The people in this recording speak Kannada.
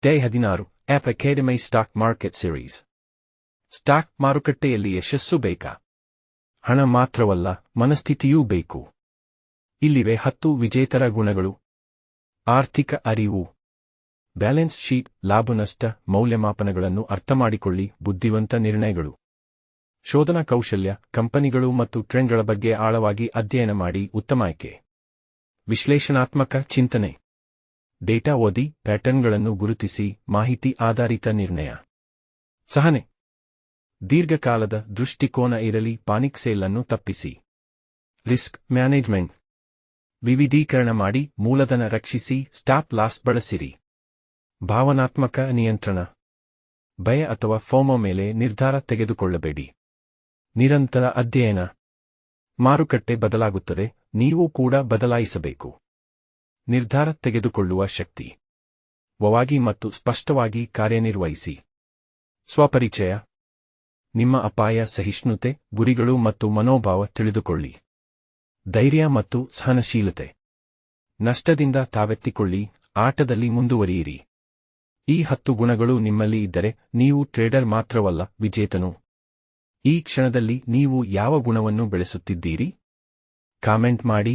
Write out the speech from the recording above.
Day 16 of academy stock market series. Stock ಮಾರುಕಟ್ಟೆಯಲ್ಲಿ ಯಶಸ್ಸು ಬೇಕಾ? ಹಣ ಮಾತ್ರವಲ್ಲ, ಮನಸ್ಥಿತಿಯೂ ಬೇಕು. ಇಲ್ಲಿವೆ 10 ವಿಜೇತರ ಗುಣಗಳು. ಆರ್ಥಿಕ ಅರಿವು, ಬ್ಯಾಲೆನ್ಸ್ ಶೀಟ್, ಲಾಭನಷ್ಟ ಮೌಲ್ಯಮಾಪನಗಳನ್ನು ಅರ್ಥಮಾಡಿಕೊಳ್ಳಿ, ಬುದ್ಧಿವಂತ ನಿರ್ಣಯಗಳು. ಶೋಧನಾ ಕೌಶಲ್ಯ, ಕಂಪನಿಗಳು ಮತ್ತು ಟ್ರೆಂಡ್ಗಳ ಬಗ್ಗೆ ಆಳವಾಗಿ ಅಧ್ಯಯನ ಮಾಡಿ ಉತ್ತಮ ಆಯ್ಕೆ. ವಿಶ್ಲೇಷಣಾತ್ಮಕ ಚಿಂತನೆ, ಡೇಟಾ ಓದಿ, ಪ್ಯಾಟರ್ನ್ಗಳನ್ನು ಗುರುತಿಸಿ, ಮಾಹಿತಿ ಆಧಾರಿತ ನಿರ್ಣಯ. ಸಹನೆ, ದೀರ್ಘಕಾಲದ ದೃಷ್ಟಿಕೋನ ಇರಲಿ, ಪಾನಿಕ್ ಸೇಲ್ ಅನ್ನು ತಪ್ಪಿಸಿ. ರಿಸ್ಕ್ ಮ್ಯಾನೇಜ್ಮೆಂಟ್, ವಿವಿಧೀಕರಣ ಮಾಡಿ, ಮೂಲಧನ ರಕ್ಷಿಸಿ, ಸ್ಟಾಪ್ ಲಾಸ್ ಬಳಸಿರಿ. ಭಾವನಾತ್ಮಕ ನಿಯಂತ್ರಣ, ಭಯ ಅಥವಾ ಫೋಮೋ ಮೇಲೆ ನಿರ್ಧಾರ ತೆಗೆದುಕೊಳ್ಳಬೇಡಿ. ನಿರಂತರ ಅಧ್ಯಯನ, ಮಾರುಕಟ್ಟೆ ಬದಲಾಗುತ್ತದೆ, ನೀವು ಕೂಡ ಬದಲಾಯಿಸಬೇಕು. ನಿರ್ಧಾರ ತೆಗೆದುಕೊಳ್ಳುವ ಶಕ್ತಿ, ವಾಗಿ ಮತ್ತು ಸ್ಪಷ್ಟವಾಗಿ ಕಾರ್ಯನಿರ್ವಹಿಸಿ. ಸ್ವಪರಿಚಯ, ನಿಮ್ಮ ಅಪಾಯ ಸಹಿಷ್ಣುತೆ, ಗುರಿಗಳು ಮತ್ತು ಮನೋಭಾವ ತಿಳಿದುಕೊಳ್ಳಿ. ಧೈರ್ಯ ಮತ್ತು ಸಹನಶೀಲತೆ, ನಷ್ಟದಿಂದ ತಾವೆತ್ತಿಕೊಳ್ಳಿ, ಆಟದಲ್ಲಿ ಮುಂದುವರಿಯಿರಿ. ಈ 10 ಗುಣಗಳು ನಿಮ್ಮಲ್ಲಿ ಇದ್ದರೆ ನೀವು ಟ್ರೇಡರ್ ಮಾತ್ರವಲ್ಲ, ವಿಜೇತನು. ಈ ಕ್ಷಣದಲ್ಲಿ ನೀವು ಯಾವ ಗುಣವನ್ನು ಬೆಳೆಸುತ್ತಿದ್ದೀರಿ? ಕಾಮೆಂಟ್ ಮಾಡಿ.